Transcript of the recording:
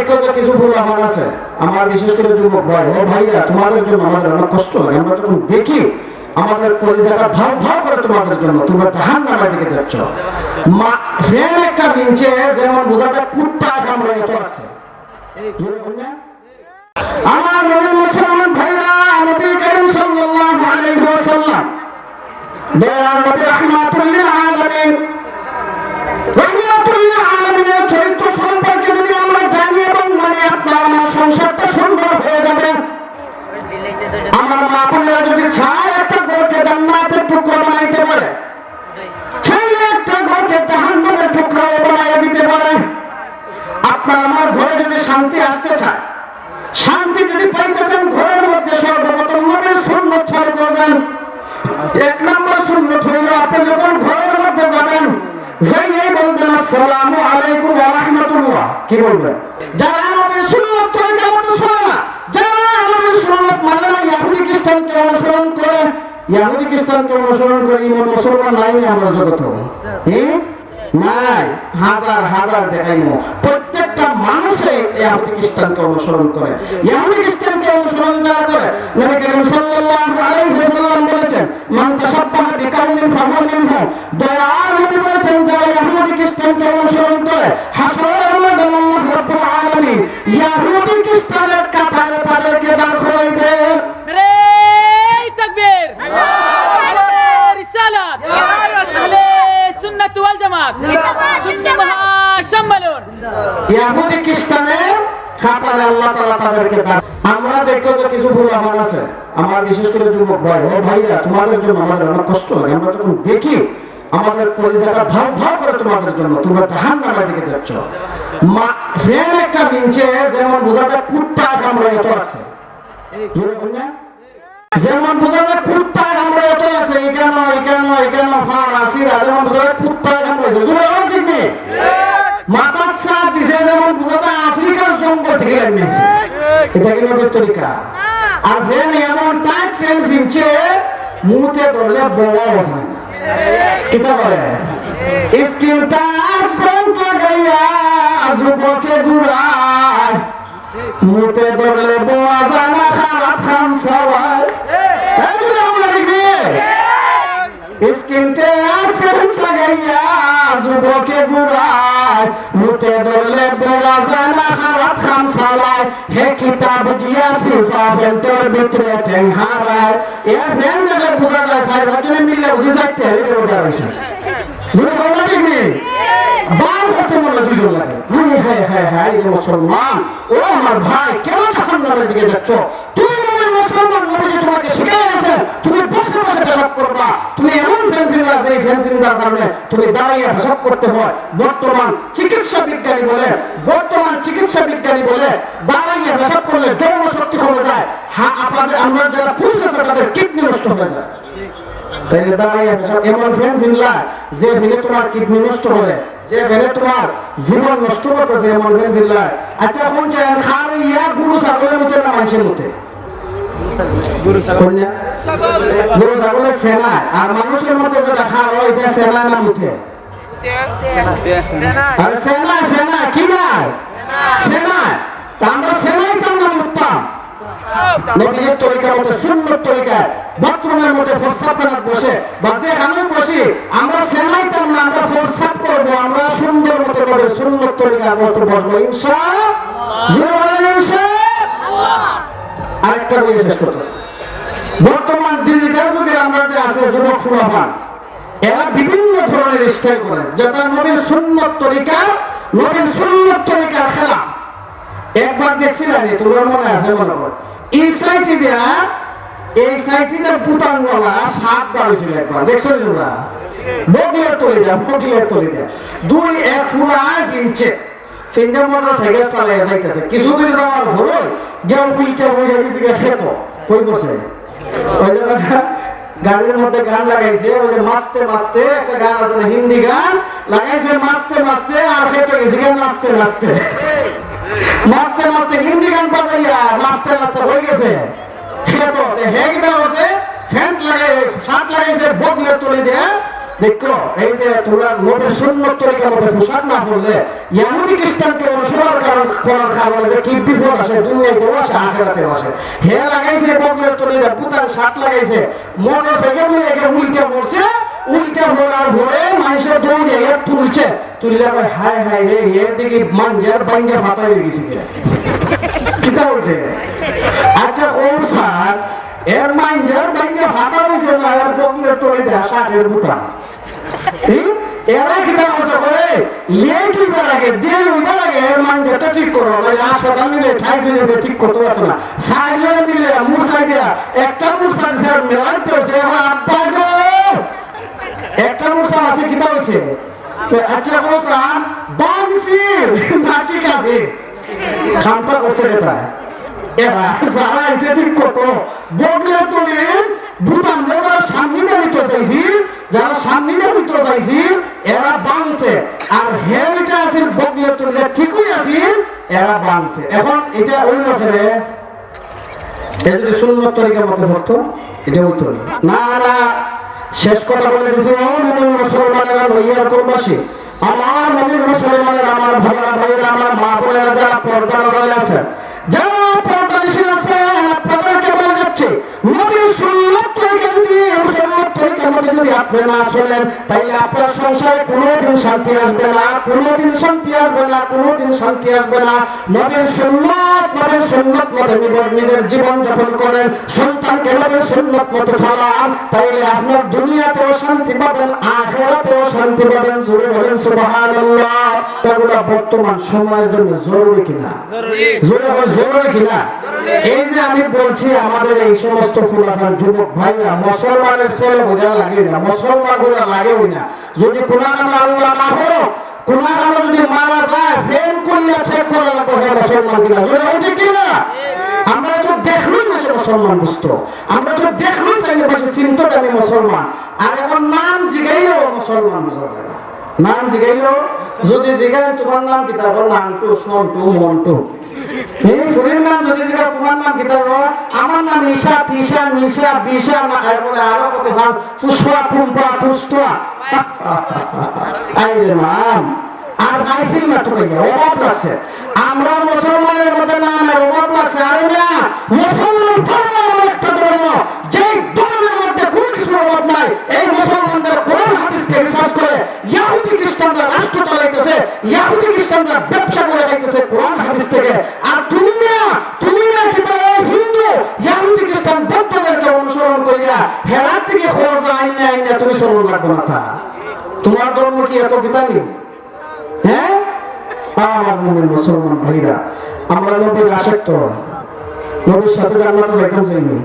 দেখো যে কিছু ফুলাফান আছে, আমার বিশেষ করে যুবক ভাই, ও ভাইরা তোমাদের জন্য আমাদের অনেক কষ্ট হয়। আমরা যখন দেখি আমাদের কলিজাটা ভাব ভাব করে তোমাদের জন্য, তোমরা জাহান্নামের দিকে যাচ্ছ। ফ্যান একটা ভিনছে যেমন বোঝাতে কুত্তা কামড়ে এত আছে। আমার নবীর মুসলমান ভাইরা, নবী করিম সাল্লাল্লাহু আলাইহি ওয়াসাল্লাম দয়ার নবী রাহমাতুল লিল আলামিন, রাহমাতুল লিল আলামিনের চরিত্র সম্পর্কে যদি আমরা জানি এবং মানে আপনার আমার সংসারটা সুন্দর হয়ে যাবে। আমার মা বোনেরা যদি চায় একটা ঘরকে জান্নাতের টুকরো বানাইতে পারে, চাইলে একটা ঘরকে জাহান্নামের টুকরো বানাইয়া দিতে পারে। আপনার আমার ঘরে যদি শান্তি আসতে চায়, শান্তি যদি পাইতেছেন, ঘরের মধ্যে সর্বপ্রথম নবীর সুন্নাত চালু করবেন। এক নম্বর সুন্নাত হইল আপনি যখন ঘরের মধ্যে যাবেন, যাইয়ে বলবেন আসসালামু আলাইকুম ওয়া রাহমাতুল্লাহ। কি বলবেন? যারা নবীর সুন্নাত তরিকা মতো চলে না, যারা নবীর সুন্নাত মানে না, ইহুদি খ্রিস্টানকে অনুসরণ করে, ইহুদি খ্রিস্টানকে অনুসরণ করে ইমান মুসলমান নাই আমরা জগতে, নাই, হাজার হাজার দেখাইমো। প্রত্যেকটা মানুষই ইহুদি খ্রিস্টানকে অনুসরণ করে। ইহুদি খ্রিস্টানকে অনুসরণ যারা করে, নবী করিম সাল্লাল্লাহু আলাইহি ওয়াসাল্লাম বলেছেন, মান তাশাব্বাহা বিকাউমিন ফাহুয়া মিনহু। দয়ার নবী বলেছেন, যারা ইহুদি খ্রিস্টানকে অনুসরণ করে, হাসরের ময়দানে আল্লাহ রাব্বুল আলামিন ইহুদি খ্রিস্টানের কাতারে তাদেরকে দাঁড় করাইবে। নারে তাকবীর, নারে রিসালাত, নারে সুন্নাত ওয়াল জামাত, সুন্নাত মহাসম্মেলন। ইহুদি খ্রিস্টানের কাতারে আল্লাহ তাআলা তাদেরকে দাঁড়। আমরা দেখো যে কিছু ফুলাফান আছে, আমার বিশেষ করে যুবক ভাই, ও ভাইরা তোমাদের জন্য আমাদের অনেক কষ্ট হয়। আমরা যখন দেখি আমাদের কলিজাটা ভাব ভাব করে তোমাদের জন্য, তোমরা জাহান্নামের দিকে যাচ্ছ। ফ্যান একটা ভিনছে যেমন বোঝাতে কুত্তা কামড়ে এত আছে, যেমন বোঝাতে কুত্তা কামড়ে এত আছে। এখানে এখানে এখানে ফারাসিরা যেমন বোঝাতে কুত্তা কামড়েছে, জুড়ে আমার ঠিক নেই। মাথার চাপ দিছে যেমন বোঝাতে আফ্রিকার জঙ্গল থেকে লাগিয়েছে। এটা কি নবীর তরিকা? আর ফ্যান এমন টাইট ফ্যান ভিনছে, মুখে ধরলে বলা বসায় না। কিতা বলে? স্কিন টাচ ফ্রন্ট লাগাইয়া যুবকে ঘুরায়, মুখে ধরলে বোয়া জানা খারাপ খামসাওয়ায়। স্কিন টাচ ফ্রন্ট লাগাইয়া যুবকে ঘুরায়, মুখে ধরলে বোয়া জানা খারাপ খামসালায়। হে কিতাব জিয়াসি ফাফেন্টের ভিতরে ঠেং হারায়। এ ফ্যান দেখে বোঝা যায় সাইড ভাজনে মিলে বুঝি যাইতে হেরে বেরোটা হয়েছে। যদি কথা ঠিক নেই, বার হতে মনে দুজন লাগে। হায় হায় হায় হায় মুসলমান, ও আমার ভাই, কেন জাহান্নামের দিকে যাচ্ছ? তুমি নবীর মুসলমান, নবীজি তোমাকে শিখিয়ে গেছেন তুমি বসে বসে পেশাব করবা। তুমি এমন ফ্যান ফিনলা যে ফ্যান ফিনবার কারণে তুমি দাঁড়িয়ে পেশাব করতে হয়। বর্তমান চিকিৎসা বিজ্ঞানী বলে দাঁড়িয়ে পেশাব করলে যৌন শক্তি কমে যায়। হ্যাঁ, আপনাদের আমরা যারা পুরুষ আছে তাদের কিডনি নষ্ট হয়ে যায়। তাইলে দাঁড়াইয়া এমন ফ্যান ফিনলা যে ফেলে তোমার কিডনি নষ্ট হবে, যে ফেলে তোমার জীবন নষ্ট করতেছে, এমন ফ্যান ফিনলা। আচ্ছা, কোন চাই খারে ইয়া গুরু ছাগলের মতো না মানুষের মতো? গরু ছাগলের সেনা আর মানুষের মধ্যে যেটা খাওয়া হয় এটা সেনা না মুখে? আরে সেনা সেনা কি না সেনা। আমরা সেনাই তো আমরা মুক্তাম নবীর তরিকা মতো, সুন্নত তরিকায় বাথরুমের মধ্যে ফরসাখানাত বসে বা যেখানে বসি আমরা সেনাইতাম না, আমরা ফরসাত করবো। আমরা সুন্দর মতো নবীর সুন্নত তরিকার মতো বসবো ইনশাআল্লাহ। আরেকটা বলে শেষ করতেছি, বর্তমান ডিজিটাল যুগের আমরা যে আছে যুবক ফুলাফান, এরা বিভিন্ন ধরনের স্টাইল করে, যেটা নবীর সুন্নত তরিকার খেলা। একবার দেখছিলাম, তোমার মনে আছে মনে করো, এই সাইটি দেয়া এই সাইটি দেওয়া পুতাঙ্গলা 7 বার হয়েছিল। একবার দেখছো তোমরা? বগলের তলি দেয়া 2-1 ফুলা ফিনছে, ফিনতে মোটর সাইকেল চালাই যাইতেছে। কিছু দূর যাওয়ার ভরে গেউ ফুলটা বইরে গেছে খেত কই করছে, ওই জায়গাটা গাড়ির মধ্যে গান লাগাইছে। ওই যে মাস্তে মাস্তে একটা গান আছে না, হিন্দি গান লাগাইছে মাস্তে মাস্তে, আর খেতে গেছে নাচতে নাচতে মাস্তে মাস্তে হিন্দি গান বাজাইয়া নাচতে নাচতে হয়ে গেছে খেত। হে কিটা হচ্ছে, ফ্যান্ট লাগাই শার্ট লাগাইছে বগলের তলি দেয়া, দেখো এই যে তোমরা নবীর সুন্নত তরিকা মতো পোশাক না পরলে ইহুদি খ্রিস্টানকে অনুসরণ করার কারণে যে কি বিপদ আসে দুনিয়াতেও আসে আখিরাতেও আসে। হে লাগাইছে বগলের তলিতে বুতাম শার্ট লাগাইছে, মোটর সাইকেল নিয়ে একে উল্টে পড়ছে, উল্টে পড়ার পরে মানুষের দৌড়ে তুলছে, তুললে হায় হায় রে এর দিকে মাঞ্জার বাঞ্জা ভাতা হয়ে গেছে ঠিক আছে। আচ্ছা ও স্যার এর মাঞ্জার বাঞ্জা ভাতা হয়েছে না এর বগলের তলিতে শার্টের বুতাম এরা কিতা কথা করে লেট হইবার আগে দেরি হইবার আগে এর মাঞ্জাটা ঠিক করো, মানে হাসপাতাল মিলে ঠাই দিয়ে ঠিক করতে পারতো না। সার্জনে মিলে মুরসাই দিয়া একটা মুরসা দিছে আর মেলাইতে হচ্ছে আমার আব্বা গো একটা মুরসা আছে কিতা হয়েছে। আচ্ছা বললাম বাংসি না ঠিক আছে খামটা করছে এটা এরা যারা এসে ঠিক করতো বগলের তলির বুতাম যারা সামনে নিতে চাইছি, যারা সামনে নিতে চাইছি এরা বাংছে, আর হেলটা আছে বগলের তলির ঠিকই আছে এরা বাংছে। এখন এটা ওই ফেরে এটা যদি সুন্নত তরিকার মতো হতো এটা হইতো না। না শেষ কথা বলে দিয়েছি ও মুসলমানেরা লইয়ার কোরবাসী, আমার নবীর মুসলমানের আমার ভাইরা ভাইরা আমার মা বোনেরা যারা পর্দার আড়ালে আছে, যারা পর্দা নিষেধ আছে, আপনাদেরকে বলে যাচ্ছে নবীর সুন্নত তরিকা যদি মুসলমান তরিকার মধ্যে যদি আপনি না চলেন তাইলে আপনার সংসারে কোনোদিন শান্তি আসবে না, কোনোদিন শান্তি আসবে না, কোনোদিন শান্তি আসবে না। নবীর সুন্নত মতো নিজের জীবন যাপন করেন, সন্তানকে নবীর সুন্নত মতো চালান, তাইলে আপনার দুনিয়াতেও শান্তি পাবেন, আখিরাতেও শান্তি পাবেন। জোরে বলেন সুবহানাল্লাহ। এগুলো বর্তমান সময়ের জন্য জরুরি কিনা? জোরে বলেন জরুরি কিনা? এই যে আমি বলছি আমাদের এই সমস্ত ফুলাফার যুবক ভাইরা মুসলমানের ছেলে বোঝা লাগে না, মুসলমান বোঝা লাগেও না। যদি কোনো আল্লাহ না হোক কোনো যদি মারা যায় ফেল করলে চেক করা লাগবে হে মুসলমান কিনা। জোরে ওঠে কিনা? আমরা তো দেখলই না সে মুসলমান বুঝতো, আমরা তো দেখলই চাইলে পাশে চিন্তা আমি মুসলমান, আর এখন নাম জিগাইলেও মুসলমান বোঝা যায় না। নাম জিগাইলেও যদি জিগাই তোমার নাম কি তারপর নামটু সন্টু মন্টু, এই ফুরির নাম যদি জিগা তোমার নাম কি তারপর আমার নাম ঈশা তিশা নিশা বিশা না এরপরে আরো কত ভাগ পুষ্পা টুম্পা পুষ্পা আইরে নাম আর আইসিল না তোকে অভাব লাগছে। আমরা মুসলমানের মধ্যে নামের অভাব লাগছে। আরে না, মুসলমান ধর্ম এমন একটা ধর্ম যে ধর্মের মধ্যে কোনো কিছুর অভাব নাই। এই মুসলমানদের কোরআন হাদিসকে রিসার্চ করে ইহুদি খ্রিস্টানরা রাষ্ট্র চালাইতেছে, ইহুদি খ্রিস্টানরা ব্যবসা করে খাইতেছে কোরআন হাদিস থেকে। আর তুমি না কি তারা হিন্দু ইহুদি খ্রিস্টান বৌদ্ধদেরকে অনুসরণ করিয়া হেরার থেকে খরচ আইনা তুমি স্মরণ রাখবো না। তা তোমার ধর্ম কি এত বিতানি? হ্যাঁ আমার মুমিন মুসলমান ভাইরা, আমরা নবীর আশিক তো, নবীর সাথে জান্নাতে যাইতাম চাইনি।